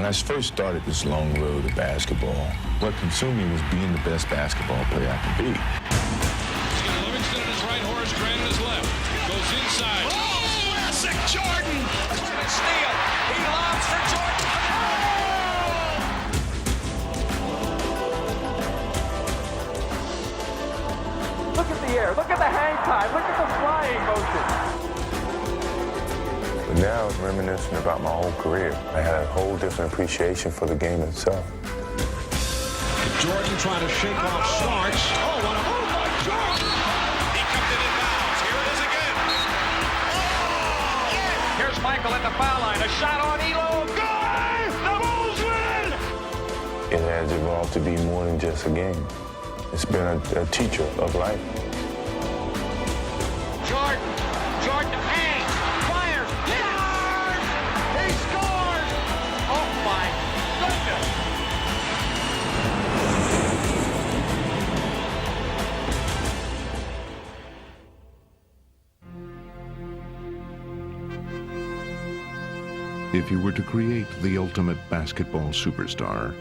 I first started this long road of basketball, what consumed me was being the best basketball player I could be. He's got Livingston in his right, Horace Grant in his left. Goes inside. Oh, classic Jordan! Steal. He lobs for Jordan. Look at the air. Look at the hang time. Look at the flying motion. But now it's reminiscent about my whole career. I had a whole different appreciation for the game itself. Jordan trying to shake off Starks. Oh, what a move by Jordan! He comes in bounds. Here it is again. Oh! Yeah. Here's Michael at the foul line. A shot on Elo. Good! The Bulls win! It has evolved to be more than just a game. It's been a teacher of life. Jordan hangs, fires, hits! He scores! Oh my goodness! If you were to create the ultimate basketball superstar,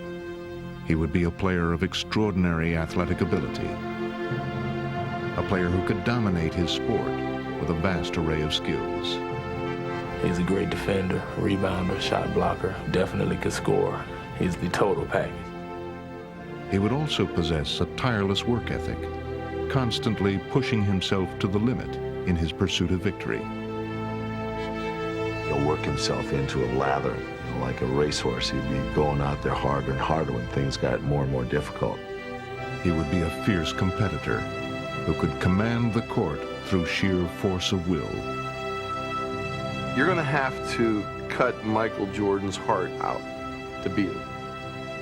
he would be a player of extraordinary athletic ability, a player who could dominate his sport with a vast array of skills. He's a great defender, rebounder, shot blocker, definitely could score. He's the total package. He would also possess a tireless work ethic, constantly pushing himself to the limit in his pursuit of victory. He'll work himself into a lather. Like a racehorse, he'd be going out there harder and harder when things got more and more difficult. He would be a fierce competitor who could command the court through sheer force of will. You're going to have to cut Michael Jordan's heart out to beat him.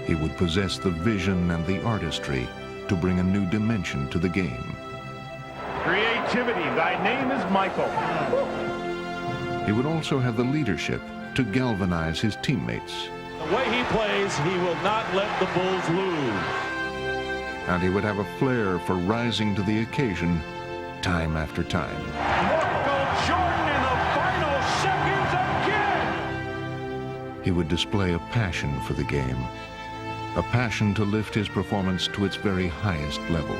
He would possess the vision and the artistry to bring a new dimension to the game. Creativity. Thy name is Michael. He would also have the leadership to galvanize his teammates. The way he plays, he will not let the Bulls lose. And he would have a flair for rising to the occasion time after time. Michael Jordan in the final seconds again! He would display a passion for the game, a passion to lift his performance to its very highest level.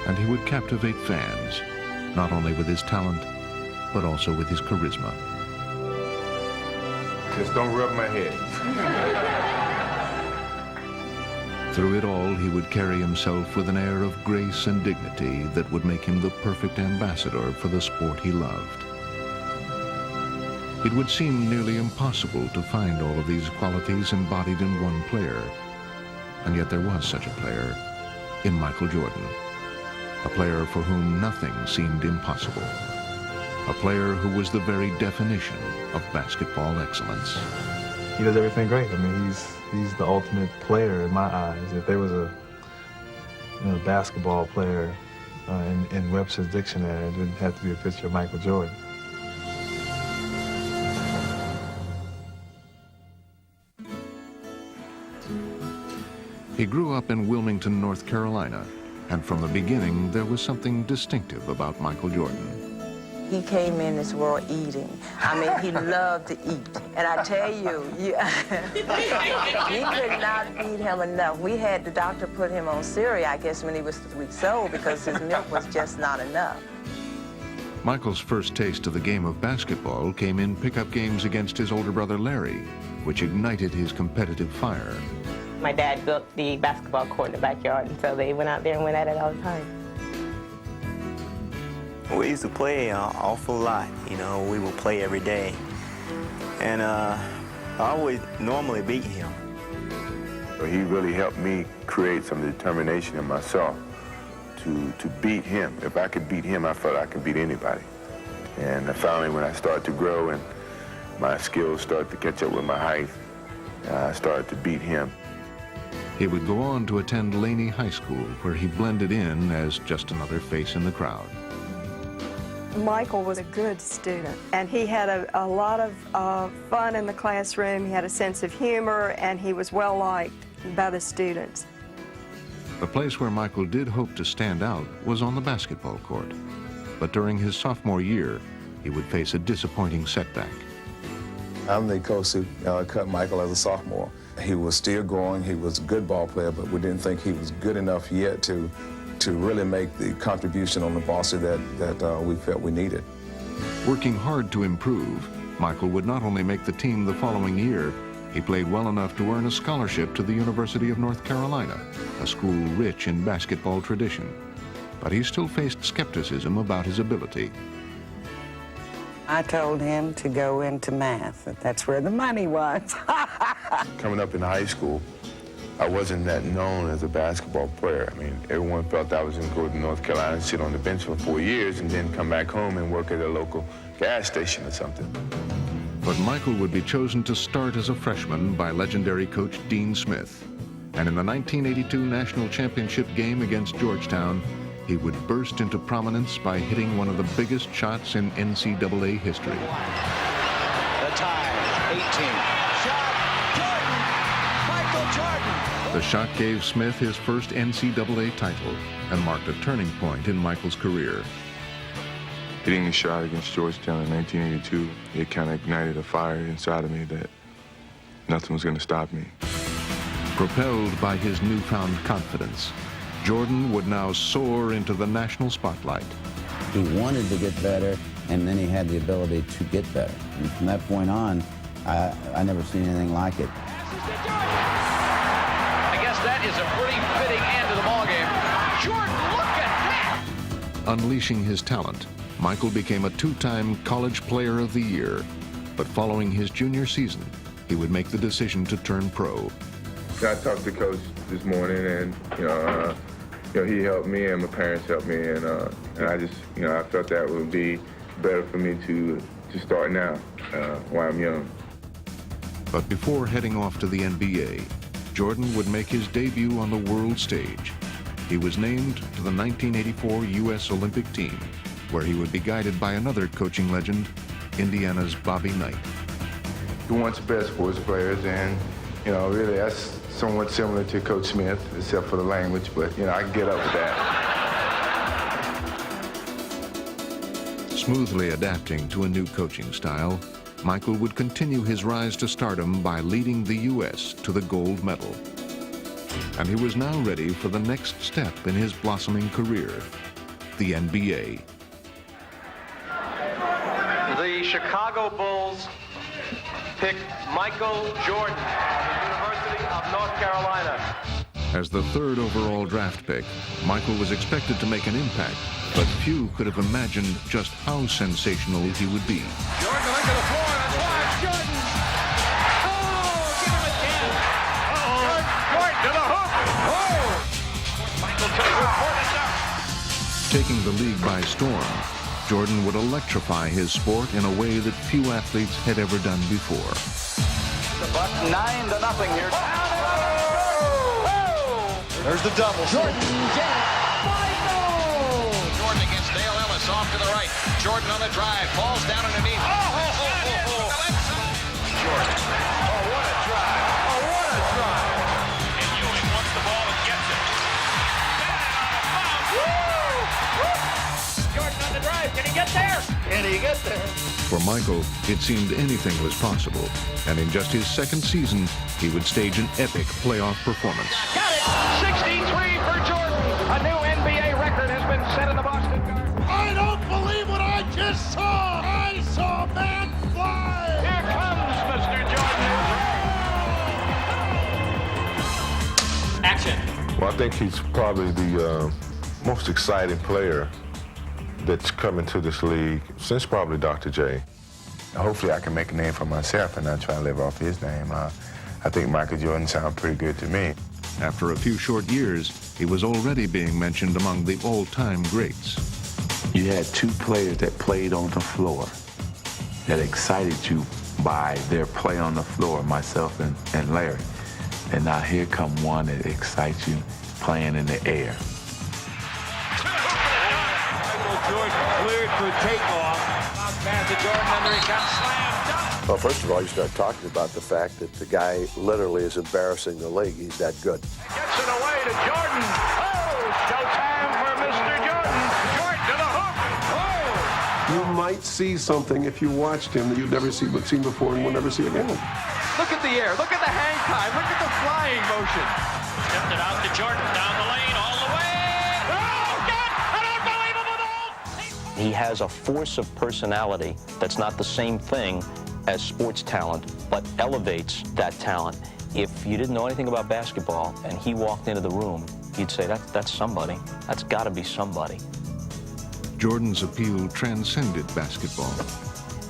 And he would captivate fans, not only with his talent, but also with his charisma. Just don't rub my head. Through it all, he would carry himself with an air of grace and dignity that would make him the perfect ambassador for the sport he loved. It would seem nearly impossible to find all of these qualities embodied in one player, and yet there was such a player in Michael Jordan, a player for whom nothing seemed impossible, a player who was the very definition of basketball excellence. He does everything great. I mean, he's the ultimate player in my eyes. If there was a basketball player in Webster's dictionary, it would have to be a picture of Michael Jordan. He grew up in Wilmington, North Carolina, and from the beginning there was something distinctive about Michael Jordan. He came in this world eating. I mean, he loved to eat. And I tell you, we could not feed him enough. We had the doctor put him on cereal, I guess, when he was 3 weeks old because his milk was just not enough. Michael's first taste of the game of basketball came in pickup games against his older brother Larry, which ignited his competitive fire. My dad built the basketball court in the backyard, and so they went out there and went at it all the time. We used to play an awful lot, we would play every day. And I always normally beat him. He really helped me create some determination in myself to beat him. If I could beat him, I felt I could beat anybody. And finally, when I started to grow and my skills started to catch up with my height, I started to beat him. He would go on to attend Laney High School, where he blended in as just another face in the crowd. Michael was a good student, and he had a lot of fun in the classroom. He had a sense of humor, and he was well liked by the students. The place where Michael did hope to stand out was on the basketball court. But during his sophomore year, he would face a disappointing setback. I'm the coach who cut Michael as a sophomore. He was still growing. He was a good ball player, but we didn't think he was good enough yet to really make the contribution on the varsity that we felt we needed. Working hard to improve, Michael would not only make the team the following year, he played well enough to earn a scholarship to the University of North Carolina, a school rich in basketball tradition. But he still faced skepticism about his ability. I told him to go into math. That's where the money was. Coming up in high school, I wasn't that known as a basketball player. I mean, everyone felt I was going to go to North Carolina and sit on the bench for 4 years and then come back home and work at a local gas station or something. But Michael would be chosen to start as a freshman by legendary coach Dean Smith. And in the 1982 National Championship game against Georgetown, he would burst into prominence by hitting one of the biggest shots in NCAA history. The tie, 18. Shot, Jordan! Michael Jordan! The shot gave Smith his first NCAA title and marked a turning point in Michael's career. Hitting the shot against Georgetown in 1982, it kind of ignited a fire inside of me that nothing was going to stop me. Propelled by his newfound confidence, Jordan would now soar into the national spotlight. He wanted to get better, and then he had the ability to get better. And from that point on, I never seen anything like it. I guess that is a pretty fitting end to the ballgame. Jordan, look at that! Unleashing his talent, Michael became a two-time College Player of the Year. But following his junior season, he would make the decision to turn pro. I talked to Coach this morning, and he helped me, and my parents helped me, and I just, I felt that would be better for me to start now, while I'm young. But before heading off to the NBA, Jordan would make his debut on the world stage. He was named to the 1984 U.S. Olympic team, where he would be guided by another coaching legend, Indiana's Bobby Knight. He wants the best sports players, and really that's somewhat similar to Coach Smith, except for the language, but I can get up with that. Smoothly adapting to a new coaching style, Michael would continue his rise to stardom by leading the U.S. to the gold medal. And he was now ready for the next step in his blossoming career, the NBA. The Chicago Bulls picked Michael Jordan of the University of North Carolina. As the third overall draft pick, Michael was expected to make an impact, but few could have imagined just how sensational he would be. Jordan went to the floor and watch Jordan. Oh, give him a chance. Jordan to the hook. Oh! Michael to the hook. It's up. Taking the league by storm, Jordan would electrify his sport in a way that few athletes had ever done before. The Bucks 9-0 here. There's the double. Jordan against Dale Ellis off to the right. Jordan on the drive. Falls down underneath. Jordan. Oh, what a drive. Oh, what a drive. And Ewing wants the ball and gets it. Jordan on the drive. Can he get there? Can he get there? For Michael, it seemed anything was possible, and in just his second season, he would stage an epic playoff performance. Got it! 63 for Jordan! A new NBA record has been set in the Boston Garden. I don't believe what I just saw! I saw a man fly! Here comes Mr. Jordan! Action! Well, I think he's probably the most exciting player that's come into this league since probably Dr. J. Hopefully I can make a name for myself and not try to live off his name. I think Michael Jordan sounds pretty good to me. After a few short years, he was already being mentioned among the all-time greats. You had two players that played on the floor that excited you by their play on the floor, myself and Larry. And now here come one that excites you playing in the air. Jordan cleared for takeoff. Bounce pass to Jordan, under he comes, slam dunk. Well, first of all, you start talking about the fact that the guy literally is embarrassing the league. He's that good. Gets it away to Jordan. Oh, showtime for Mr. Jordan. Jordan to the hook. Oh! You might see something if you watched him that you've never seen before and will never see again. Look at the air. Look at the hang time. Look at the flying motion. Tipped it out to Jordan down the lane all the way. Oh, God! An unbelievable goal! He has a force of personality that's not the same thing as sports talent, but elevates that talent. If you didn't know anything about basketball and he walked into the room, you'd say, that's somebody. That's got to be somebody. Jordan's appeal transcended basketball.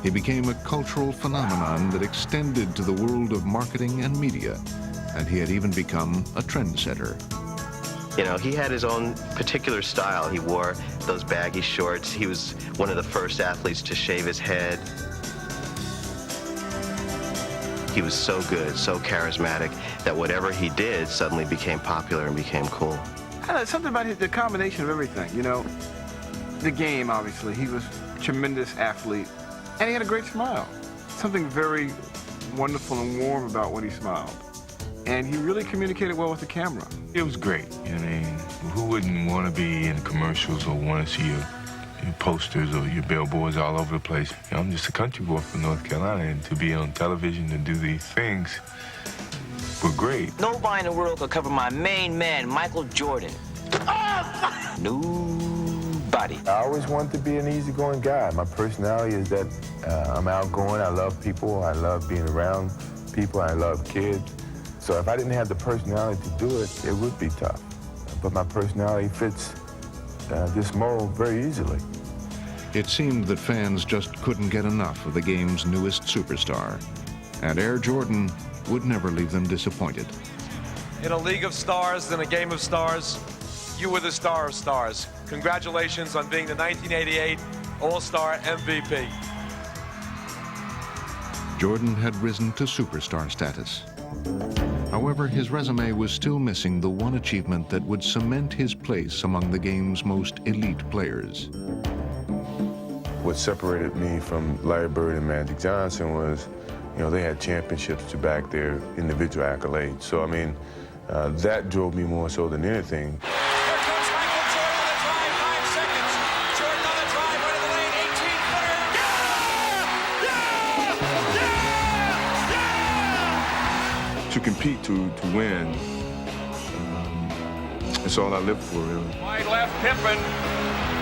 He became a cultural phenomenon that extended to the world of marketing and media, and he had even become a trendsetter. You know, he had his own particular style. He wore those baggy shorts. He was one of the first athletes to shave his head. He was so good, so charismatic, that whatever he did suddenly became popular and became cool. I don't know, something about the combination of everything, you know. The game, obviously. He was a tremendous athlete. And he had a great smile. Something very wonderful and warm about when he smiled. And he really communicated well with the camera. It was great. I mean, who wouldn't want to be in commercials or want to see your posters or your billboards all over the place? You know, I'm just a country boy from North Carolina, and to be on television and do these things were great. Nobody in the world could cover my main man, Michael Jordan. Nobody. I always wanted to be an easygoing guy. My personality is that I'm outgoing. I love people. I love being around people. I love kids. So if I didn't have the personality to do it, it would be tough. But my personality fits this mold very easily. It seemed that fans just couldn't get enough of the game's newest superstar, and Air Jordan would never leave them disappointed. In a league of stars, in a game of stars, you were the star of stars. Congratulations on being the 1988 All-Star MVP. Jordan had risen to superstar status. However, his resume was still missing the one achievement that would cement his place among the game's most elite players. What separated me from Larry Bird and Magic Johnson was, you know, they had championships to back their individual accolades. So, I mean, that drove me more so than anything. To compete, to win, it's all I live for, really. Wide left, Pippen.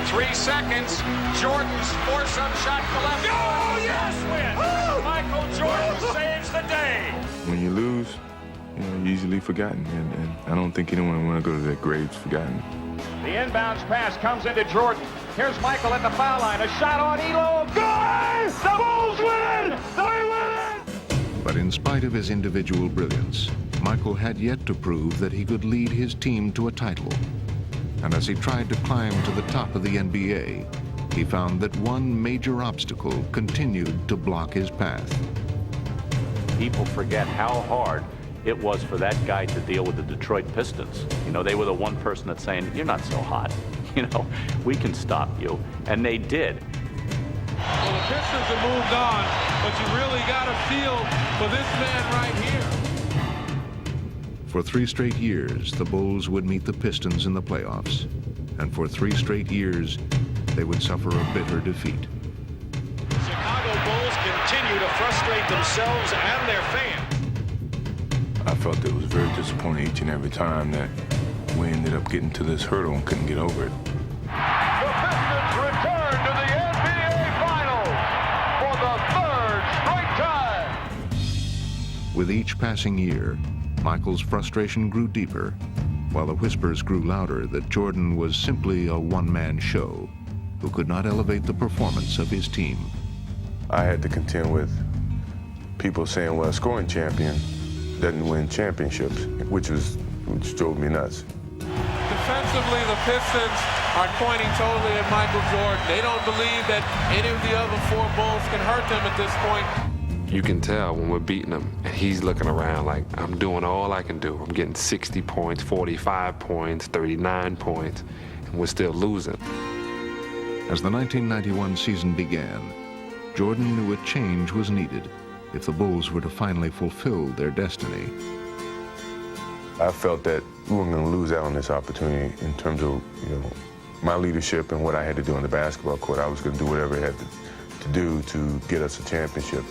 3 seconds. Jordan's force-up shot to left. Oh, yes, win! Michael Jordan saves the day. When you lose, you know, you're easily forgotten, and I don't think anyone want to go to their graves forgotten. The inbounds pass comes into Jordan. Here's Michael at the foul line. A shot on Elo. Good! The Bulls win! They win! But in spite of his individual brilliance, Michael had yet to prove that he could lead his team to a title. And as he tried to climb to the top of the NBA, he found that one major obstacle continued to block his path. People forget how hard it was for that guy to deal with the Detroit Pistons. You know, they were the one person that's saying, you're not so hot. You know, we can stop you. And they did. Well, the Pistons have moved on, but you really got a feel for this man right here. For 3 straight years, the Bulls would meet the Pistons in the playoffs. And for 3 straight years, they would suffer a bitter defeat. The Chicago Bulls continue to frustrate themselves and their fans. I felt it was very disappointing each and every time that we ended up getting to this hurdle and couldn't get over it. The Pistons return to the NBA Finals for the 3rd straight time. With each passing year, Michael's frustration grew deeper, while the whispers grew louder that Jordan was simply a one-man show who could not elevate the performance of his team. I had to contend with people saying, well, a scoring champion doesn't win championships, which drove me nuts. Defensively, the Pistons are pointing totally at Michael Jordan. They don't believe that any of the other 4 Bulls can hurt them at this point. You can tell when we're beating him, and he's looking around like, I'm doing all I can do. I'm getting 60 points, 45 points, 39 points, and we're still losing. As the 1991 season began, Jordan knew a change was needed if the Bulls were to finally fulfill their destiny. I felt that we weren't going to lose out on this opportunity in terms of, you know, my leadership and what I had to do on the basketball court. I was going to do whatever it had to do to get us a championship.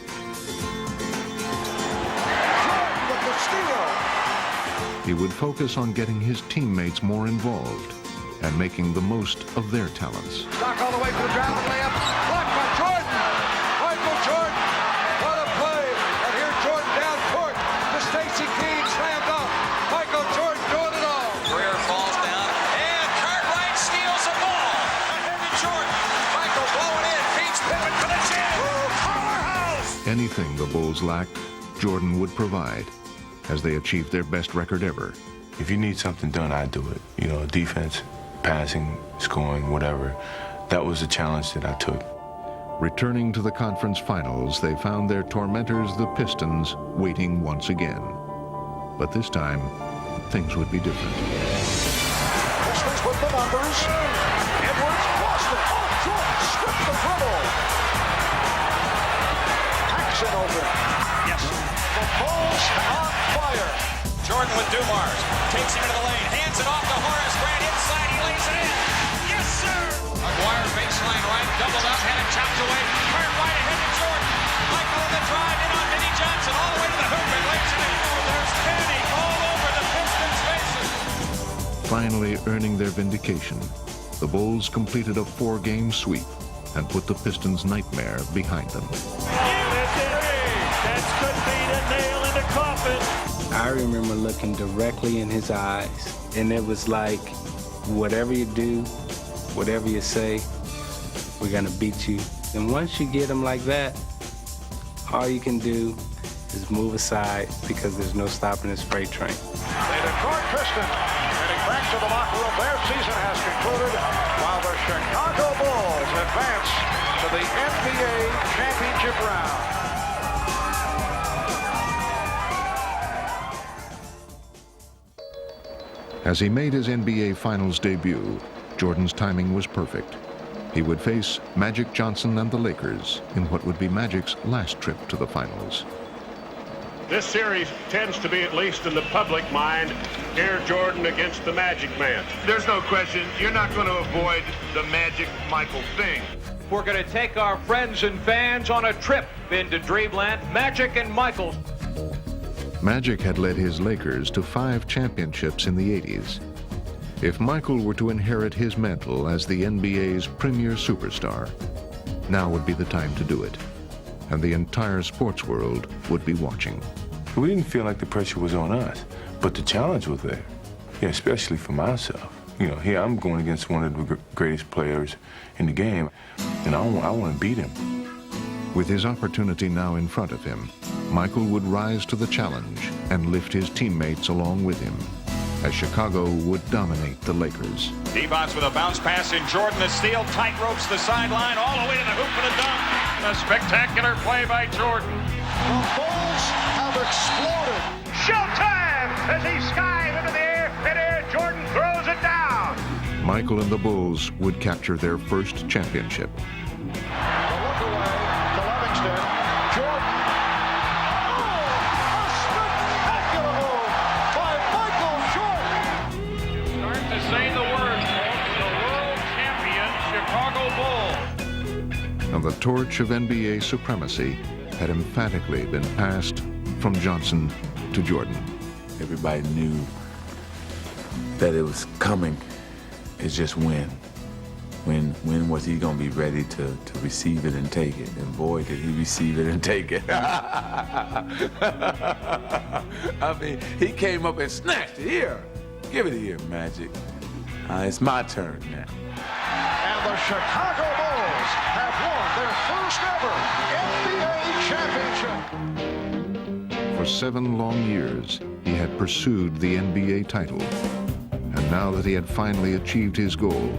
He would focus on getting his teammates more involved and making the most of their talents. Stock all the way for the driving layup. Blocked by Jordan. Michael Jordan. What a play. And here's Jordan down court to Stacey Keene. Slam dunk. Michael Jordan doing it all. Greer falls down. And Cartwright steals the ball. Ahead to Jordan. Michael blowing in. Beats Pippen for the chin. Powerhouse. Anything the Bulls lacked, Jordan would provide as they achieved their best record ever. If you need something done, I do it. You know, defense, passing, scoring, whatever. That was a challenge that I took. Returning to the conference finals, they found their tormentors, the Pistons, waiting once again. But this time, things would be different. Pistons with the numbers. Edwards lost it. Oh, Jordan stripped the dribble. Paxson open. Yes. The Bulls on fire. Jordan with Dumars. Takes him into the lane. Hands it off to Horace Grant. Inside. He lays it in. Yes, sir. McGuire baseline right. Doubled up. Had it chopped away. Cartwright ahead to Jordan. Michael in the drive. In on Vinnie Johnson. All the way to the hoop and lays it in. Oh, there's panic all over the Pistons' faces. Finally earning their vindication, the Bulls completed a 4-game sweep and put the Pistons' nightmare behind them. That could be the nail in the coffin. I remember looking directly in his eyes, and it was like, whatever you do, whatever you say, we're gonna beat you. And once you get him like that, all you can do is move aside because there's no stopping his freight train. The Detroit Pistons heading back to the locker room. Their season has concluded while the Chicago Bulls advance to the NBA championship round. As he made his NBA Finals debut, Jordan's timing was perfect. He would face Magic Johnson and the Lakers in what would be Magic's last trip to the finals. This series tends to be, at least in the public mind, Air Jordan against the Magic Man. There's no question, you're not going to avoid the Magic Michael thing. We're going to take our friends and fans on a trip into Dreamland. Magic and Michael. Magic had led his Lakers to 5 championships in the 80s. If Michael were to inherit his mantle as the NBA's premier superstar, now would be the time to do it. And the entire sports world would be watching. We didn't feel like the pressure was on us, but the challenge was there, yeah, especially for myself. You know, here I'm going against one of the greatest players in the game, and I want to beat him. With his opportunity now in front of him, Michael would rise to the challenge and lift his teammates along with him, as Chicago would dominate the Lakers. Devon's with a bounce pass in Jordan. The steal, tight ropes the sideline, all the way to the hoop for the dunk. A spectacular play by Jordan. The Bulls have exploded. Showtime as he skies into the air. Midair, Jordan throws it down. Michael and the Bulls would capture their first championship. And the torch of NBA supremacy had emphatically been passed from Johnson to Jordan. Everybody knew that it was coming. It's just when. When was he going to be ready to receive it and take it? And boy, did he receive it and take it. I mean, he came up and snatched it. Here, give it here, Magic. It's my turn now. And the Chicago Bulls have won their first ever NBA championship. For 7 long years, he had pursued the NBA title. And now that he had finally achieved his goal,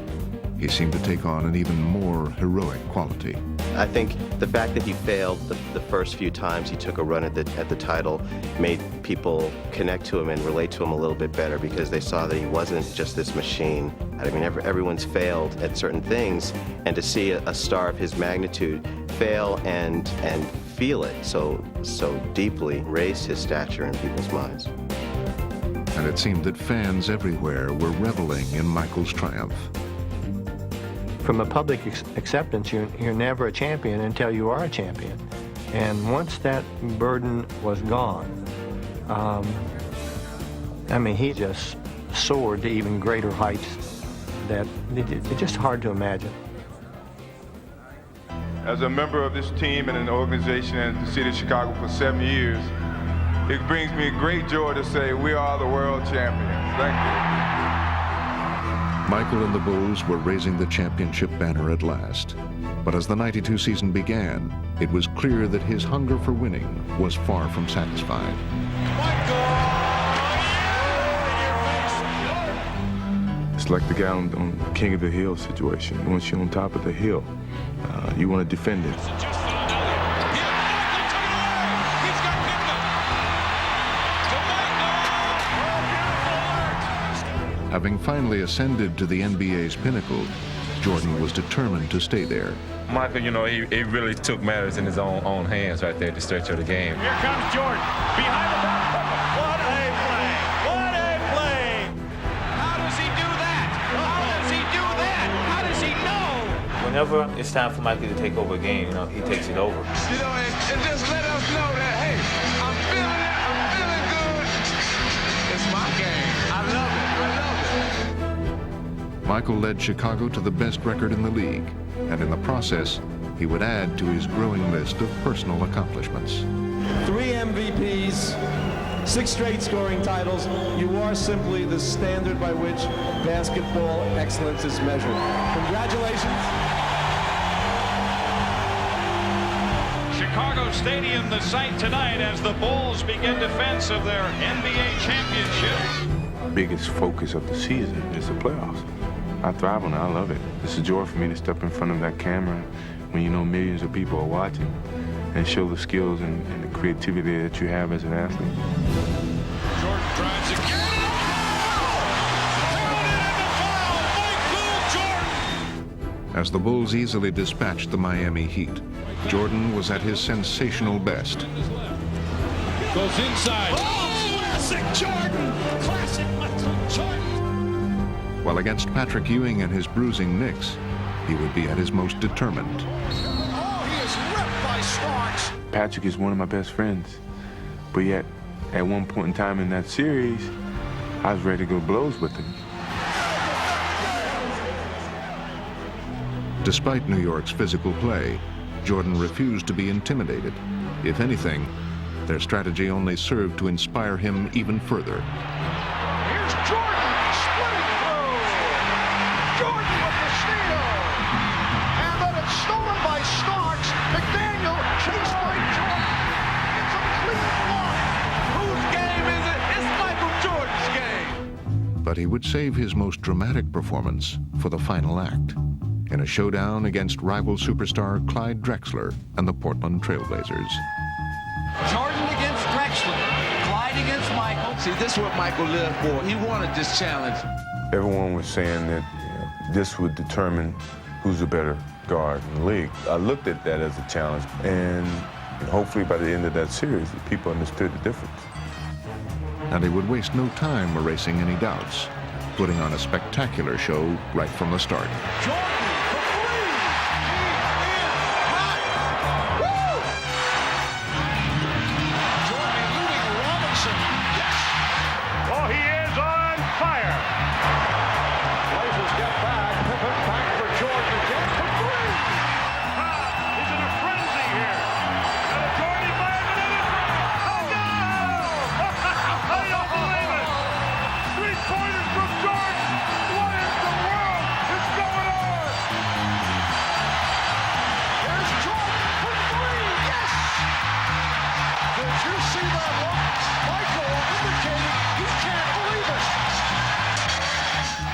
he seemed to take on an even more heroic quality. I think the fact that he failed the first few times he took a run at the title made people connect to him and relate to him a little bit better because they saw that he wasn't just this machine. I mean, everyone's failed at certain things, and to see a star of his magnitude fail and feel it so deeply raised his stature in people's minds. And it seemed that fans everywhere were reveling in Michael's triumph. from a public acceptance, you're never a champion until you are a champion. And once that burden was gone, I mean, he just soared to even greater heights that it's just hard to imagine. As a member of this team and an organization in the city of Chicago for 7 years, it brings me great joy to say we are the world champions. Thank you. Michael and the Bulls were raising the championship banner at last. But as the '92 season began, it was clear that his hunger for winning was far from satisfied. It's like the guy on King of the Hill situation. Once you're on top of the hill, you want to defend it. Having finally ascended to the NBA's pinnacle, Jordan was determined to stay there. Michael, you know, he really took matters in his own hands right there at the stretch of the game. Here comes Jordan. Behind the back. What a play. What a play. How does he do that? How does he do that? How does he know? Whenever it's time for Michael to take over a game, you know, he takes it over. You know, and just let us know that, hey, I'm feeling it. I'm feeling good. It's my game. I love it. I love it. Michael led Chicago to the best record in the league, and in the process, he would add to his growing list of personal accomplishments. 3 MVPs, 6 straight scoring titles. You are simply the standard by which basketball excellence is measured. Congratulations. Chicago Stadium, the site tonight as the Bulls begin defense of their NBA championship. Biggest focus of the season is the playoffs. I thrive on it. I love it. It's a joy for me to step in front of that camera when you know millions of people are watching and show the skills and the creativity that you have as an athlete. Jordan drives again. As the Bulls easily dispatched the Miami Heat, Jordan was at his sensational best. Goes inside. Oh, classic Jordan. Classic Michael Jordan. While against Patrick Ewing and his bruising Knicks, he would be at his most determined. Oh, he is ripped by Starks. Patrick is one of my best friends, but yet at one point in time in that series, I was ready to go blows with him. Despite New York's physical play, Jordan refused to be intimidated. If anything, their strategy only served to inspire him even further. Here's Jordan splitting through. Jordan with the steal. And then it's stolen by Starks. McDaniel chased by Jordan. It's a clean block. Whose game is it? It's Michael Jordan's game. But he would save his most dramatic performance for the final act, in a showdown against rival superstar Clyde Drexler and the Portland Trailblazers. Jordan against Drexler, Clyde against Michael. See, this is what Michael lived for. He wanted this challenge. Everyone was saying that this would determine who's a better guard in the league. I looked at that as a challenge, and hopefully by the end of that series, people understood the difference. And he would waste no time erasing any doubts, putting on a spectacular show right from the start. Oh, he is on fire. Blazers get back. Pippen back for Jordan again for three. He's in a frenzy here. And a Jordan by a minute. Oh, no! I don't believe it. 3-pointers from Jordan. What in the world is going on? Here's Jordan for three. Yes! Did you see that look? Michael indicated he can't believe it.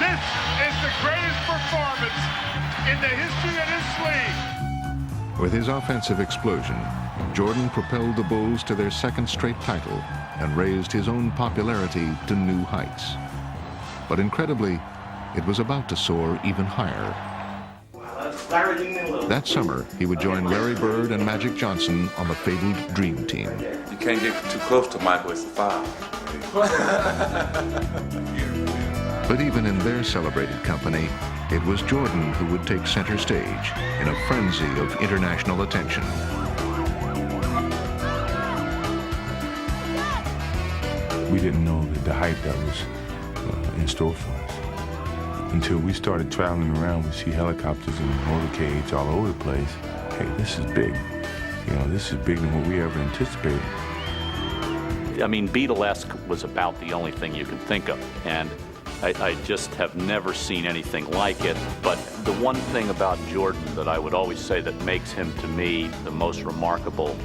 This is the greatest performance in the history of this league. With his offensive explosion, Jordan propelled the Bulls to their second straight title and raised his own popularity to new heights. But incredibly, it was about to soar even higher. That summer, he would join Larry Bird and Magic Johnson on the fabled Dream Team. You can't get too close to Michael, it's a foul. But even in their celebrated company, It was Jordan who would take center stage in a frenzy of international attention. We didn't know the hype that was in store for us. Until we started traveling around, we see helicopters and motorcades all over the place. Hey, this is big. You know, this is bigger than what we ever anticipated. I mean, Beatlesque was about the only thing you can think of, and I just have never seen anything like it. But the one thing about Jordan that I would always say that makes him, to me, the most remarkable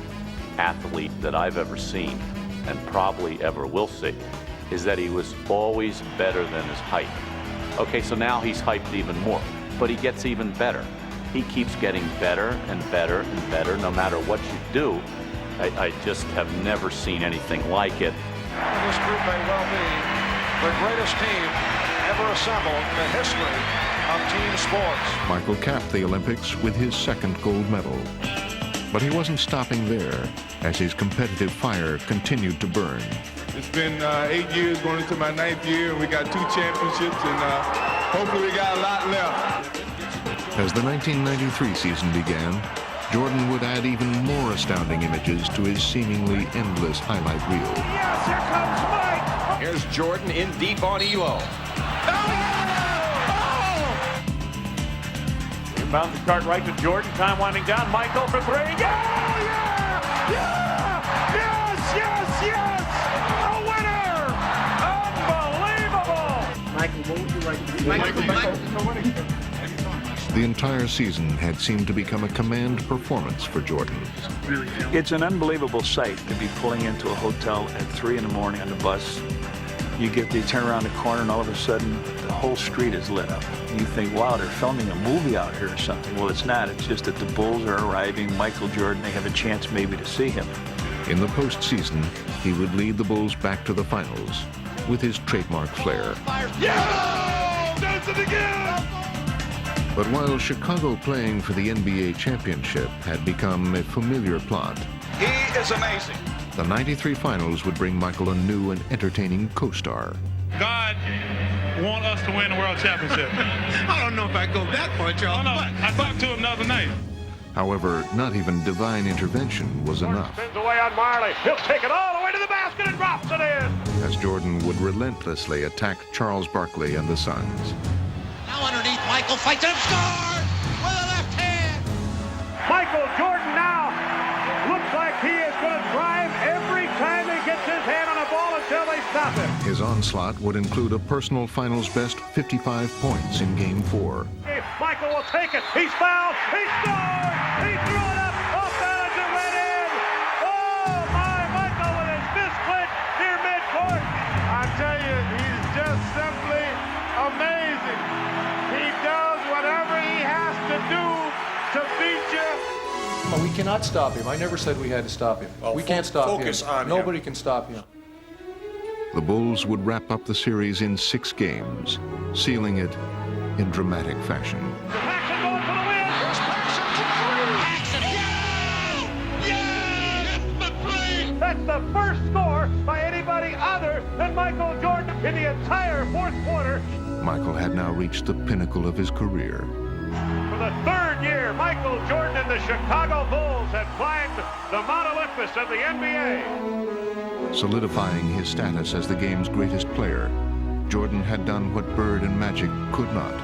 athlete that I've ever seen, and probably ever will see, is that he was always better than his height. Okay, so now he's hyped even more, but he gets even better. He keeps getting better and better and better no matter what you do. I just have never seen anything like it. And this group may well be the greatest team ever assembled in the history of team sports. Michael capped the Olympics with his second gold medal. But he wasn't stopping there, as his competitive fire continued to burn. It's been 8 years going into my 9th year, and we got 2 championships, and hopefully we got a lot left. As the 1993 season began, Jordan would add even more astounding images to his seemingly endless highlight reel. Yes, here comes Mike. Here's Jordan in deep on Elo. Inbound the cart right to Jordan. Time winding down. Michael for 3. Yeah! Yeah! Yeah! Yes! Yes! Yes! A winner! Unbelievable! Michael, what would you like to do? Michael. The entire season had seemed to become a command performance for Jordan. It's an unbelievable sight to be pulling into a hotel at 3 in the morning on the bus. You turn around the corner and all of a sudden the whole street is lit up. And you think, wow, they're filming a movie out here or something. Well, it's not. It's just that the Bulls are arriving. Michael Jordan, they have a chance maybe to see him. In the postseason, he would lead the Bulls back to the finals with his trademark flair. Yeah! Does it again! But while Chicago playing for the NBA championship had become a familiar plot, He is amazing. the 93 finals would bring Michael a new and entertaining co-star. God want us to win the world championship. I don't know if I go that far, Charles. No, I talked to him the other night. However, not even divine intervention was enough, Spins away on Marley. He'll take it all the way to the basket and drops it in. as Jordan would relentlessly attack Charles Barkley and the Suns. Now underneath, Michael fights him, scores with a left hand. Michael Jordan now looks like he is going to drive every time he gets his hand on a ball until they stop him. His onslaught would include a personal finals best 55 points in Game 4. Michael will take it. He's fouled. He scored. He threw it up. Off balance. It went in. Oh, my. Michael with his fist clenched near midcourt. I tell you, he's just simply amazing. He does whatever he has to do to beat you. We cannot stop him. I never said we had to stop him. We can't stop him. focus on him. Nobody can stop him. The Bulls would wrap up the series in 6 games, sealing it in dramatic fashion. Paxson going for the win. Here's Paxson for 3. That's the first score by anybody other than Michael Jordan in the entire fourth quarter. Michael had now reached the pinnacle of his career. For the 3rd year, Michael Jordan and the Chicago Bulls have climbed the Mount Olympus of the NBA. Solidifying his status as the game's greatest player, Jordan had done what Bird and Magic could not,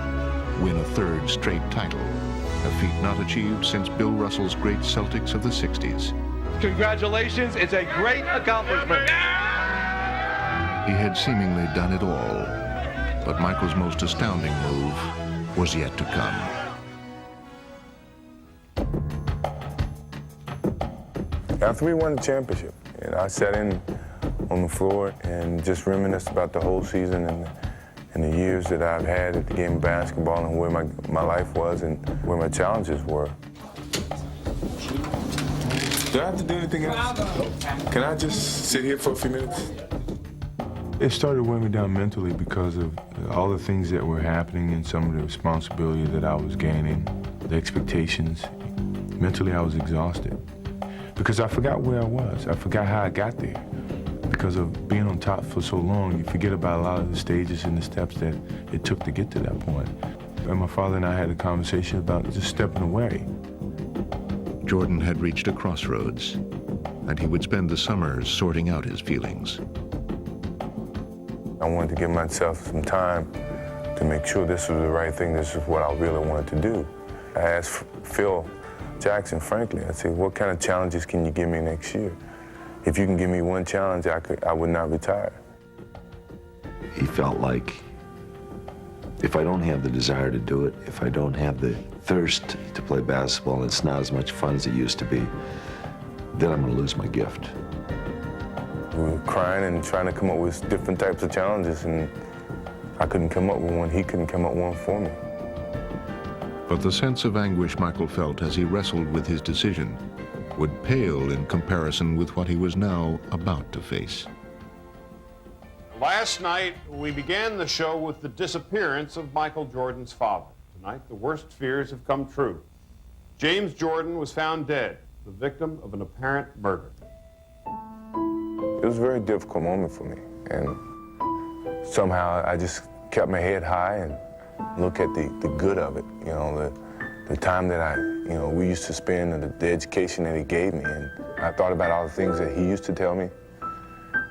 win a 3rd straight title, a feat not achieved since Bill Russell's great Celtics of the 60s. Congratulations. It's a great accomplishment. He had seemingly done it all, but Michael's most astounding move was yet to come. After we won the championship, and I sat in on the floor and just reminisced about the whole season and the years that I've had at the game of basketball and where my life was and where my challenges were. Do I have to do anything else? Can I just sit here for a few minutes? It started weighing me down mentally because of all the things that were happening and some of the responsibility that I was gaining, the expectations. Mentally, I was exhausted because I forgot where I was. I forgot how I got there. Because of being on top for so long, you forget about a lot of the stages and the steps that it took to get to that point. And my father and I had a conversation about just stepping away. Jordan had reached a crossroads, and he would spend the summers sorting out his feelings. I wanted to give myself some time to make sure this was the right thing, this is what I really wanted to do. I asked Phil Jackson, frankly, I said, what kind of challenges can you give me next year? If you can give me one challenge, I would not retire. He felt like if I don't have the desire to do it, if I don't have the thirst to play basketball, and it's not as much fun as it used to be, then I'm going to lose my gift. We were crying and trying to come up with different types of challenges, and I couldn't come up with one. He couldn't come up with one for me. But the sense of anguish Michael felt as he wrestled with his decision would pale in comparison with what he was now about to face. Last night, we began the show with the disappearance of Michael Jordan's father. Tonight, the worst fears have come true. James Jordan was found dead, the victim of an apparent murder. It was a very difficult moment for me, and somehow I just kept my head high and looked at the good of it, you know, the time that we used to spend and the education that he gave me, and I thought about all the things that he used to tell me,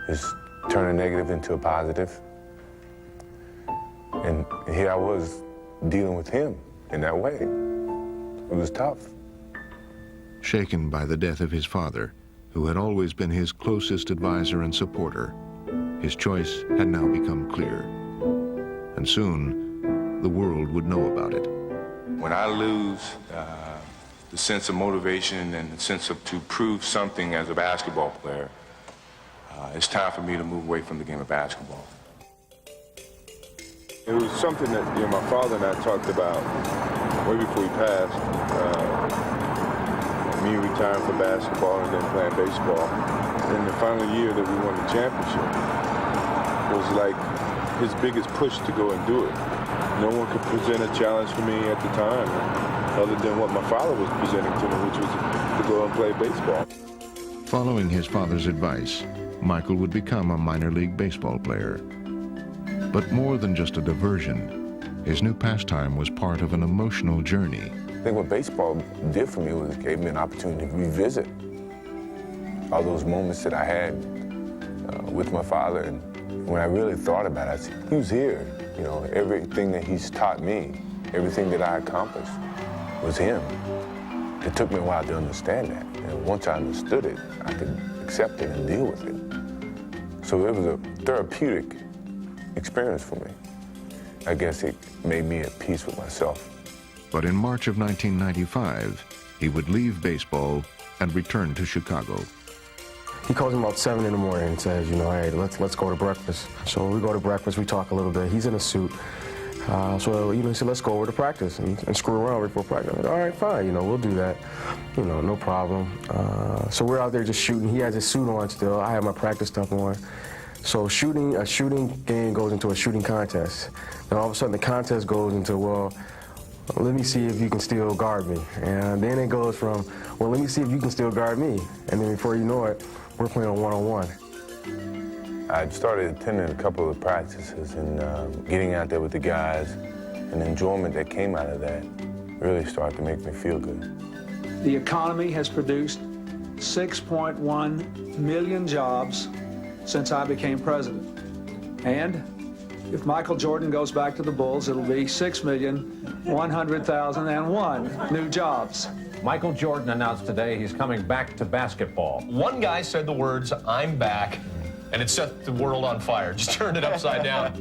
just turn a negative into a positive, and here I was dealing with him in that way. It was tough. Shaken by the death of his father, who had always been his closest advisor and supporter, his choice had now become clear. And soon, the world would know about it. When I lose the sense of motivation and the sense of to prove something as a basketball player, it's time for me to move away from the game of basketball. It was something that my father and I talked about way before he passed. Me retiring from basketball and then playing baseball. And the final year that we won the championship was like his biggest push to go and do it. No one could present a challenge for me at the time other than what my father was presenting to me, which was to go and play baseball. Following his father's advice, Michael would become a minor league baseball player. But more than just a diversion, his new pastime was part of an emotional journey. I think what baseball did for me was it gave me an opportunity to revisit all those moments that I had with my father. And when I really thought about it, I said, he was here. You know, everything that he's taught me, everything that I accomplished was him. It took me a while to understand that. And once I understood it, I could accept it and deal with it. So it was a therapeutic experience for me. I guess it made me at peace with myself. But in March of 1995, he would leave baseball and return to Chicago. He calls him about 7 in the morning and says, hey, let's go to breakfast. So we go to breakfast, we talk a little bit. He's in a suit. So he said, let's go over to practice and screw around before practice. I'm like, all right, fine, we'll do that. No problem. So we're out there just shooting. He has his suit on still. I have my practice stuff on. So a shooting game goes into a shooting contest. Then all of a sudden the contest goes into, well, let me see if you can still guard me. And then it goes from, well, let me see if you can still guard me. And then before you know it, we're playing a one-on-one. I started attending a couple of practices and getting out there with the guys, and the enjoyment that came out of that really started to make me feel good. The economy has produced 6.1 million jobs since I became president. And if Michael Jordan goes back to the Bulls, it'll be 6,100,001 new jobs. Michael Jordan announced today he's coming back to basketball. One guy said the words, "I'm back," and it set the world on fire. Just turned it upside down.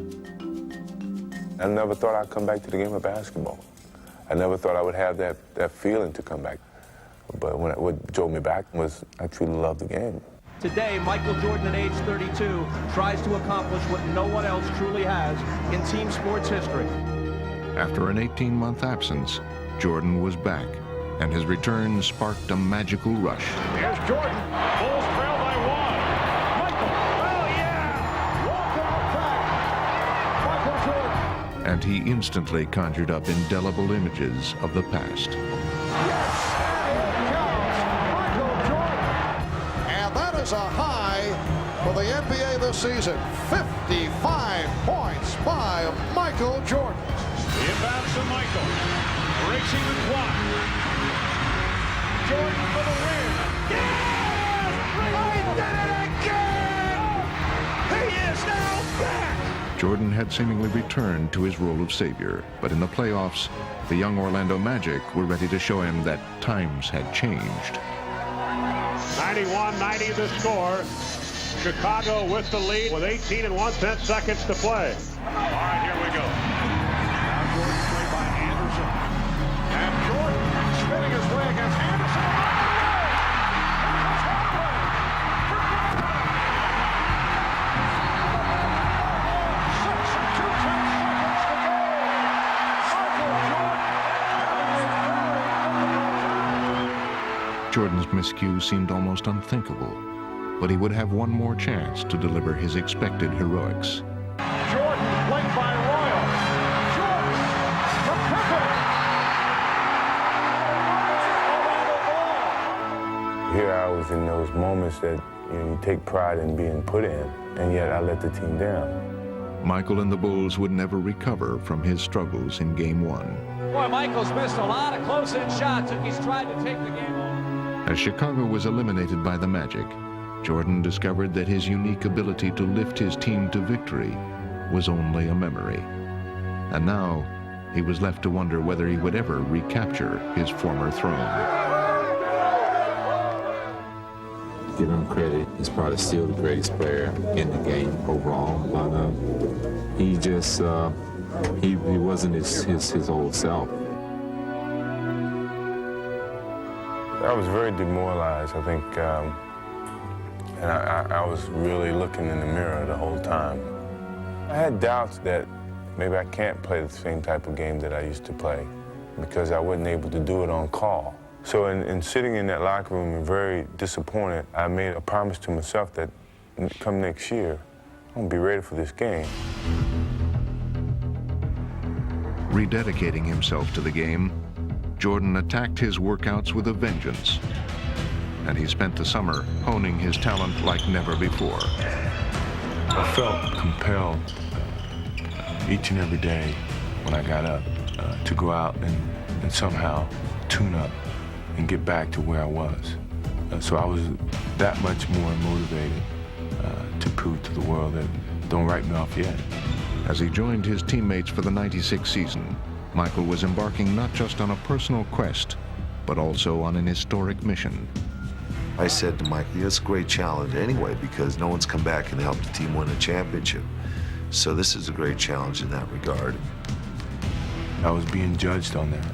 I never thought I'd come back to the game of basketball. I never thought I would have that feeling to come back. But what drove me back was I truly loved the game. Today, Michael Jordan at age 32 tries to accomplish what no one else truly has in team sports history. After an 18-month absence, Jordan was back, and his return sparked a magical rush. Here's Jordan. Bulls trail by 1. Michael, oh yeah! Walk out back. Michael Jordan. And he instantly conjured up indelible images of the past. Is a high for the NBA this season. 55 points by Michael Jordan. The inbound inbounds to Michael. Racing the clock. Jordan for the win. Yes! He did it again! He is now back! Jordan had seemingly returned to his role of savior, but in the playoffs, the young Orlando Magic were ready to show him that times had changed. 91-90 the score. Chicago with the lead with 18 and 1/10 seconds to play. All right, here we go. Now Jordan played by Anderson. And Jordan spinning his way against Anderson. Jordan's miscue seemed almost unthinkable, but he would have one more chance to deliver his expected heroics. Jordan played by Royal. Jordan for Pippen. Here I was in those moments that you take pride in being put in, and yet I let the team down. Michael and the Bulls would never recover from his struggles in Game 1. Boy, Michael's missed a lot of close-in shots, and he's tried to take the game over. As Chicago was eliminated by the Magic, Jordan discovered that his unique ability to lift his team to victory was only a memory. And now, he was left to wonder whether he would ever recapture his former throne. Give him credit. He's probably still the greatest player in the game overall, but he just he wasn't his old self. I was very demoralized, I think, and I was really looking in the mirror the whole time. I had doubts that maybe I can't play the same type of game that I used to play because I wasn't able to do it on call. So in sitting in that locker room and very disappointed, I made a promise to myself that come next year, I'm gonna be ready for this game. Rededicating himself to the game, Jordan attacked his workouts with a vengeance, and he spent the summer honing his talent like never before. I felt compelled each and every day when I got up to go out and somehow tune up and get back to where I was. So I was that much more motivated to prove to the world that don't write me off yet. As he joined his teammates for the '96 season, Michael was embarking not just on a personal quest, but also on an historic mission. I said to Michael, it's a great challenge anyway because no one's come back and helped the team win a championship. So this is a great challenge in that regard. I was being judged on that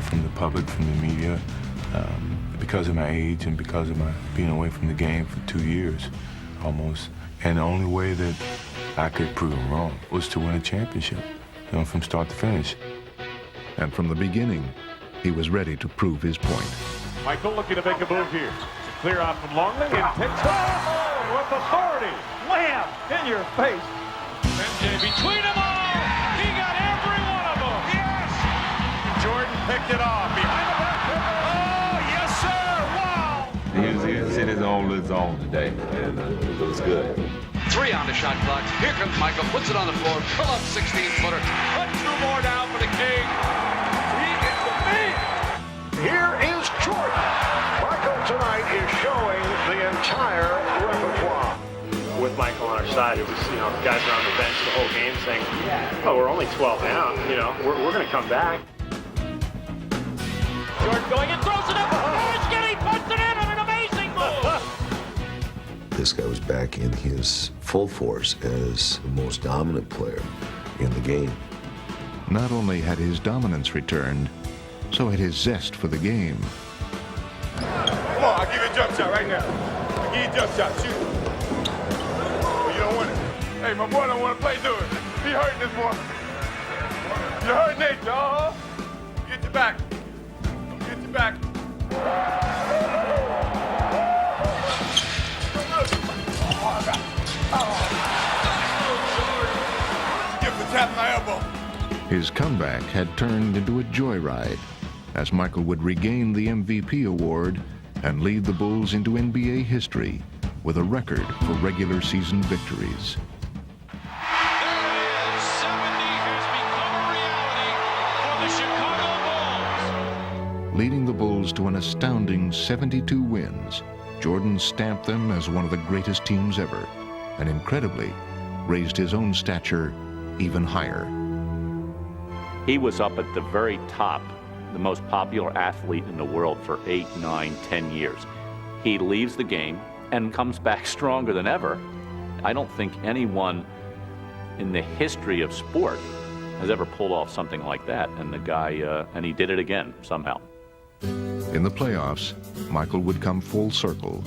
from the public, from the media, because of my age and because of my being away from the game for 2 years almost. And the only way that I could prove them wrong was to win a championship, from start to finish. And from the beginning, he was ready to prove his point. Michael looking to make a move here. Clear out from Longley and takes with authority. Wham! In your face. MJ between them all. He got every one of them. Yes! Jordan picked it off behind the back. Oh, yes, sir. Wow! He was in his own little zone today, and it was good. 3 on the shot clock. Here comes Michael, puts it on the floor, pull up 16-footer. Put 2 more down for the King. He is the man. Here is Jordan. Michael tonight is showing the entire repertoire. With Michael on our side, it was, the guys were on the bench the whole game saying, oh, we're only 12 down, we're going to come back. Jordan going and throws it up. He puts it in on an amazing move. This guy was back in his full force as the most dominant player in the game. Not only had his dominance returned, so had his zest for the game. Come on, I'll give you a jump shot right now. I'll give you a jump shot, shoot. Oh, you don't want it. Hey, my boy don't want to play through it. He hurting this boy. You're hurting Nate, y'all. Get your back. Get your back. His comeback had turned into a joyride as Michael would regain the MVP award and lead the Bulls into NBA history with a record for regular season victories. There it is. 70 has become a reality. Leading the Bulls to an astounding 72 wins, Jordan stamped them as one of the greatest teams ever, and incredibly, raised his own stature even higher. He was up at the very top, the most popular athlete in the world for 8, 9, 10 years. He leaves the game and comes back stronger than ever. I don't think anyone in the history of sport has ever pulled off something like that, and the guy, and he did it again somehow. In the playoffs, Michael would come full circle.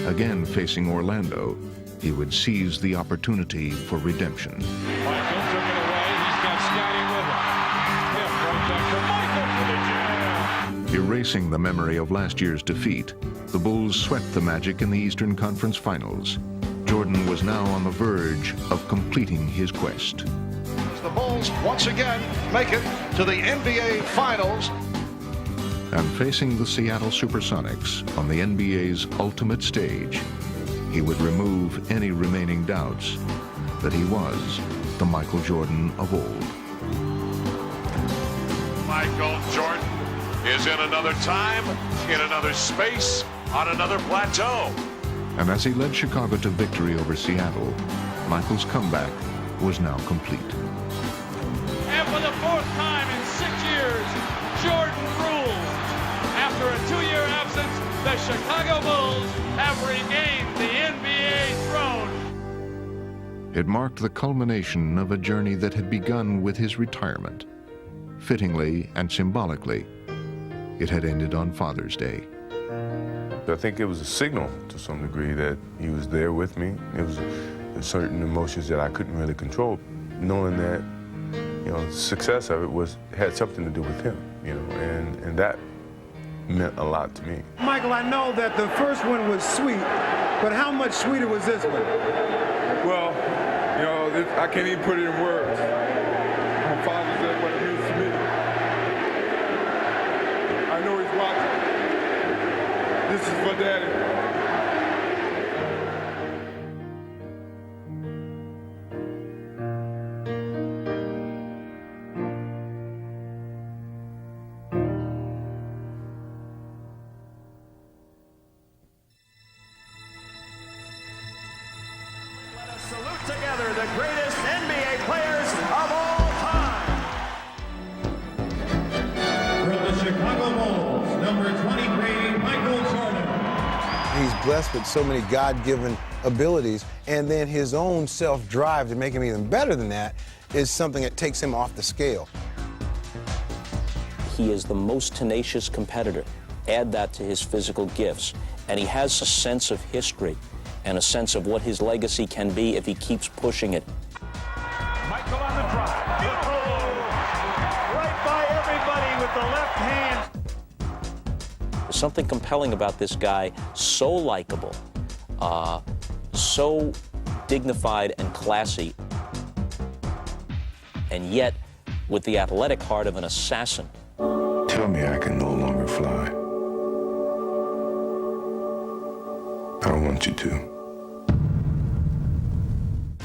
Again facing Orlando, he would seize the opportunity for redemption. Michael took it away. He's got Scotty with him. Right back to Michael for the jam. Erasing the memory of last year's defeat, the Bulls swept the Magic in the Eastern Conference Finals. Jordan was now on the verge of completing his quest. The Bulls once again make it to the NBA Finals. And facing the Seattle Supersonics on the NBA's ultimate stage, he would remove any remaining doubts that he was the Michael Jordan of old. Michael Jordan is in another time, in another space, on another plateau. And as he led Chicago to victory over Seattle, Michael's comeback was now complete. And for the fourth time in 6 years, Jordan rules. After a 2-year absence, the Chicago Bulls have regained the NBA throne. It marked the culmination of a journey that had begun with his retirement. Fittingly and symbolically, it had ended on Father's Day. I think it was a signal to some degree that he was there with me. It was certain emotions that I couldn't really control. Knowing that, you know, the success of it had something to do with him, you know, and that meant a lot to me. Michael, I know that the first one was sweet, but how much sweeter was this one? Well, you know, I can't even put it in words. My father said what it means to me. I know he's watching. This is for Daddy. Salute together the greatest NBA players of all time. For the Chicago Bulls, number 23, Michael Jordan. He's blessed with so many God-given abilities, and then his own self-drive to make him even better than that is something that takes him off the scale. He is the most tenacious competitor. Add that to his physical gifts, and he has a sense of history and a sense of what his legacy can be if he keeps pushing it. Michael on the drive. Right by everybody with the left hand. There's something compelling about this guy, so likable, so dignified and classy, and yet with the athletic heart of an assassin. Tell me I can no longer fly. I don't want you to.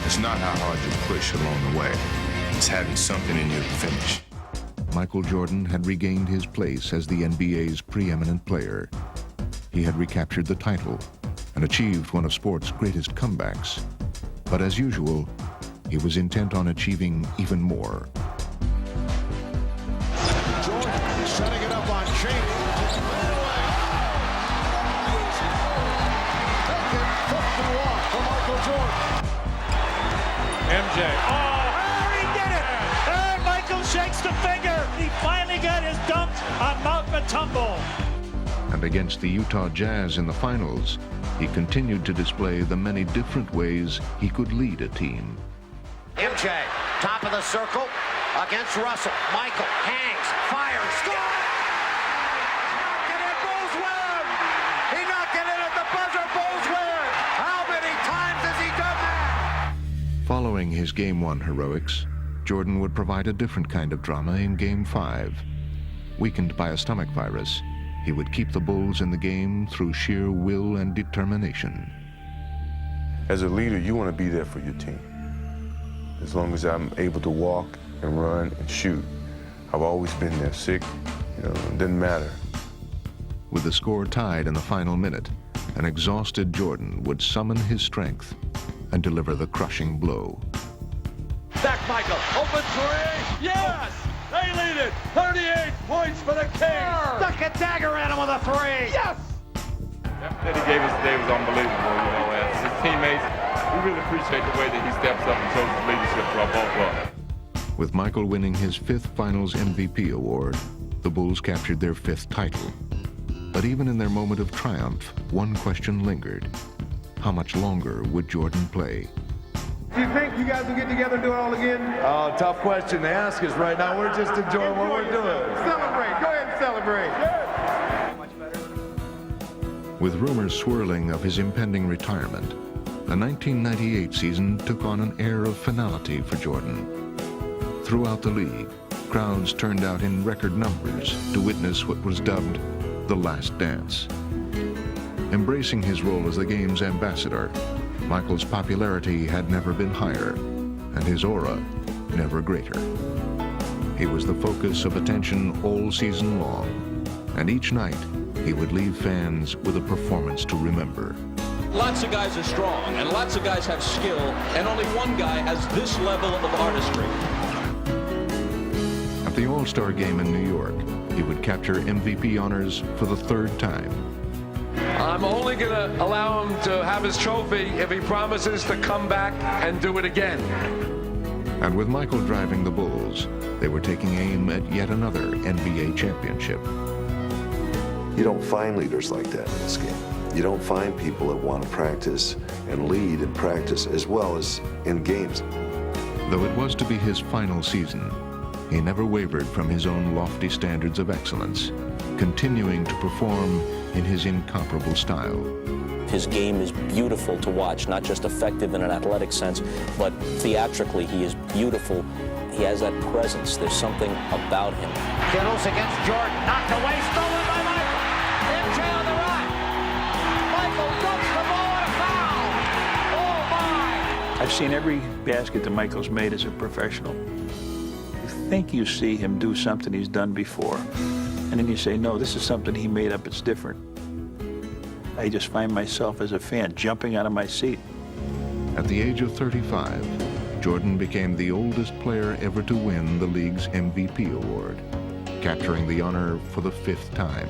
It's not how hard you push along the way. It's having something in you to finish. Michael Jordan had regained his place as the NBA's preeminent player. He had recaptured the title and achieved one of sport's greatest comebacks. But as usual, he was intent on achieving even more. Jordan setting it up on Cheney. Taken 51 for Michael Jordan. MJ. Oh, he did it! And Michael shakes the finger. He finally got his dunk on Mount Matumbo. And against the Utah Jazz in the finals, he continued to display the many different ways he could lead a team. MJ, top of the circle against Russell. Michael hangs, fires, score! Knocked it in, Bulls win! He knocked it in at the buzzer, Bulls win! How many times has he done that? Following his Game 1 heroics, Jordan would provide a different kind of drama in Game 5. Weakened by a stomach virus, he would keep the Bulls in the game through sheer will and determination. As a leader, you want to be there for your team. As long as I'm able to walk and run and shoot, I've always been there. Sick, you know, it doesn't matter. With the score tied in the final minute, an exhausted Jordan would summon his strength and deliver the crushing blow. Back Michael, open three, yes! They lead it, 38 points for the Kings! Stuck a dagger at him with a three! Yes! That he gave us today was unbelievable, you know, as his teammates, we really appreciate the way that he steps up and shows his leadership to our ball club. With Michael winning his 5th Finals MVP award, the Bulls captured their 5th title. But even in their moment of triumph, one question lingered. How much longer would Jordan play? Do you think you guys will get together and do it all again? Oh, tough question to ask us right now. We're just enjoying what we're doing. Celebrate. Go ahead and celebrate. With rumors swirling of his impending retirement, the 1998 season took on an air of finality for Jordan. Throughout the league, crowds turned out in record numbers to witness what was dubbed the last dance. Embracing his role as the game's ambassador, Michael's popularity had never been higher, and his aura never greater. He was the focus of attention all season long, and each night he would leave fans with a performance to remember. Lots of guys are strong, and lots of guys have skill, and only one guy has this level of artistry. At the All-Star game in New York, he would capture MVP honors for the 3rd time. I'm only going to allow him to have his trophy if he promises to come back and do it again. And with Michael driving the Bulls, they were taking aim at yet another NBA championship. You don't find leaders like that in this game. You don't find people that want to practice and lead in practice as well as in games. Though it was to be his final season, he never wavered from his own lofty standards of excellence, continuing to perform in his incomparable style. His game is beautiful to watch, not just effective in an athletic sense, but theatrically he is beautiful. He has that presence. There's something about him. Kittles against Jordan, knocked away, stolen by Michael. MJ on the right. Michael dumps the ball and a foul. Oh my! I've seen every basket that Michael's made as a professional. You think you see him do something he's done before, and then you say, no, this is something he made up, it's different. I just find myself as a fan jumping out of my seat. At the age of 35, Jordan became the oldest player ever to win the league's MVP award, capturing the honor for the 5th time.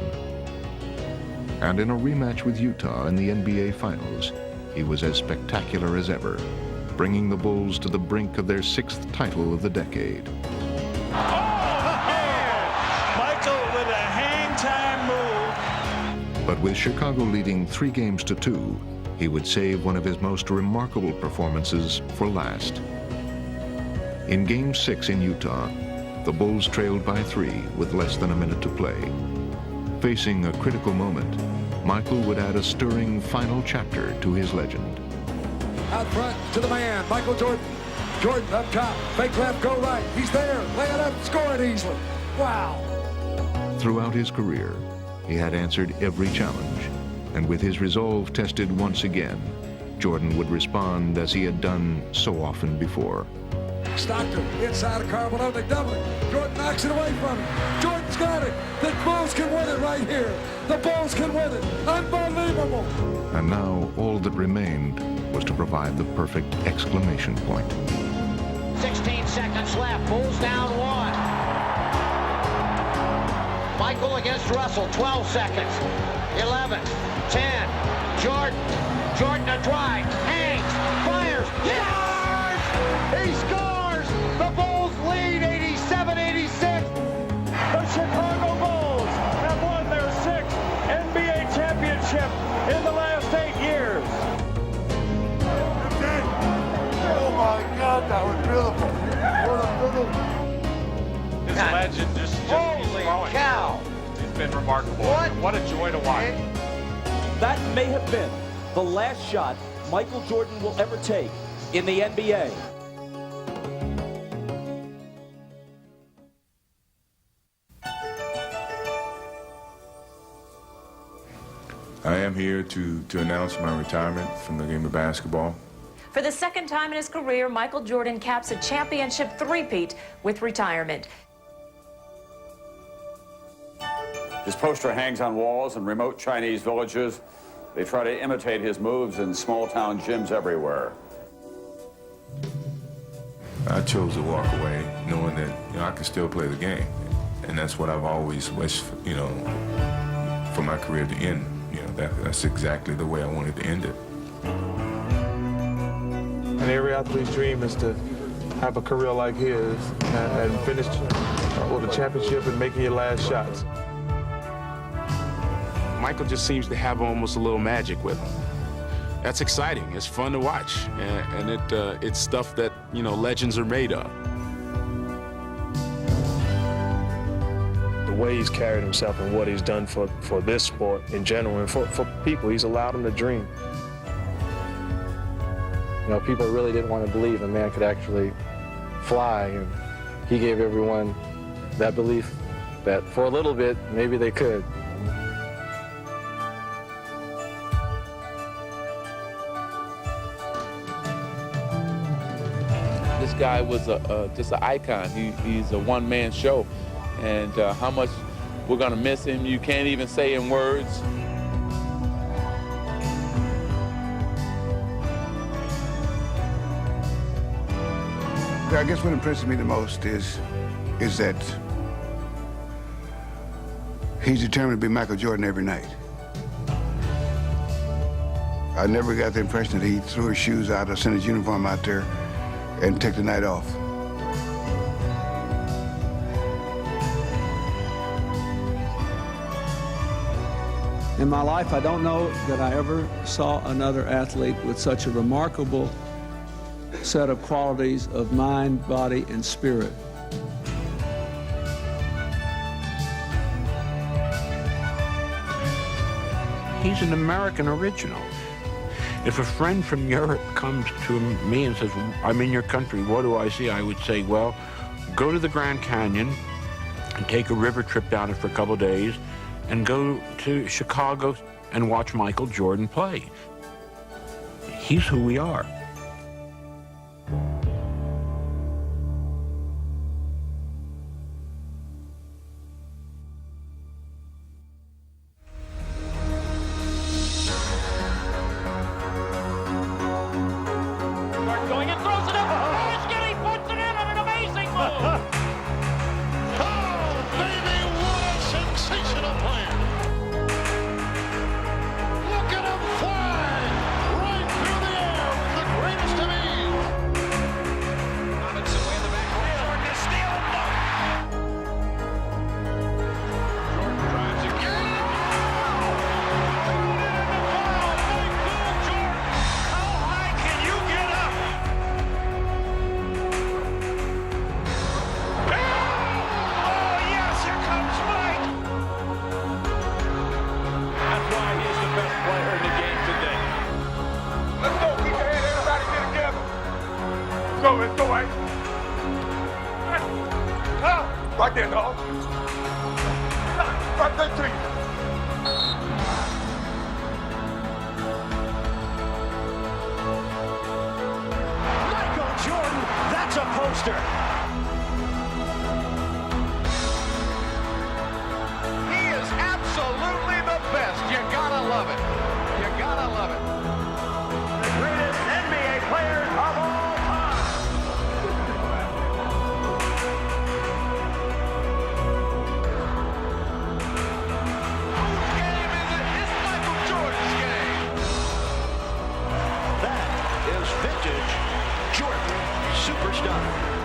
And in a rematch with Utah in the NBA Finals, he was as spectacular as ever, bringing the Bulls to the brink of their 6th title of the decade. Michael with a hang-time move. But with Chicago leading 3-2, he would save one of his most remarkable performances for last. In Game 6 in Utah, the Bulls trailed by 3 with less than a minute to play. Facing a critical moment, Michael would add a stirring final chapter to his legend. Out front to the man, Michael Jordan. Jordan up top, fake left, go right. He's there, lay it up, score it easily. Wow. Throughout his career, he had answered every challenge, and with his resolve tested once again, Jordan would respond as he had done so often before. Stockton inside of Carbonell, they double it. Jordan knocks it away from him. Jordan's got it. The Bulls can win it right here. The Bulls can win it. Unbelievable. And now all that remained was to provide the perfect exclamation point. 16 seconds left. Bulls down 1. Michael against Russell. 12 seconds. 11. 10. Jordan a drive. Hangs. Fires. Yes! He scores! The Bulls lead 87-86. The Chicago Bulls have won their 6th NBA championship in the last 8 years. Oh my God, that was beautiful. What a beautiful. His legend just Holy growing. cow! It's been remarkable. What a joy to watch. That may have been the last shot Michael Jordan will ever take in the NBA. I am here to announce my retirement from the game of basketball. For the 2nd time in his career, Michael Jordan caps a championship three-peat with retirement. His poster hangs on walls in remote Chinese villages. They try to imitate his moves in small-town gyms everywhere. I chose to walk away knowing that, I can still play the game. And that's what I've always wished, for my career to end. That's exactly the way I wanted to end it. And every athlete's dream is to have a career like his and finish with a championship and making your last shots. Michael just seems to have almost a little magic with him. That's exciting. It's fun to watch, and it's stuff that legends are made of. The way he's carried himself and what he's done for this sport in general and for people, he's allowed them to dream. People really didn't want to believe a man could actually fly, and he gave everyone that belief that for a little bit, maybe they could. This guy was just an icon. He's a one-man show, and how much we're going to miss him, you can't even say in words. I guess what impresses me the most is that he's determined to be Michael Jordan every night. I never got the impression that he threw his shoes out or sent his uniform out there and took the night off. In my life, I don't know that I ever saw another athlete with such a remarkable set of qualities of mind, body, and spirit. He's an American original. If a friend from Europe comes to me and says, I'm in your country, what do I see? I would say, well, go to the Grand Canyon and take a river trip down it for a couple of days and go to Chicago and watch Michael Jordan play. He's who we are. Going and throws it up. Oh, Skinny puts it in on an amazing move. Oh, baby, what a sensational play. Look at him fly right through the air with the greatest of ease. Robinson way in the back. Jordan to steal and dunk. Jordan drives again. Thrown it in the foul. Michael Jordan. How high can you get up? Let's go, Ike. Right there, dog. Right there to you. Michael Jordan, that's a poster. He is absolutely the best. You gotta love it. You gotta love it. The greatest NBA players of all time. Whose game is it? It's Michael Jordan's game. That is vintage Jordan Superstar.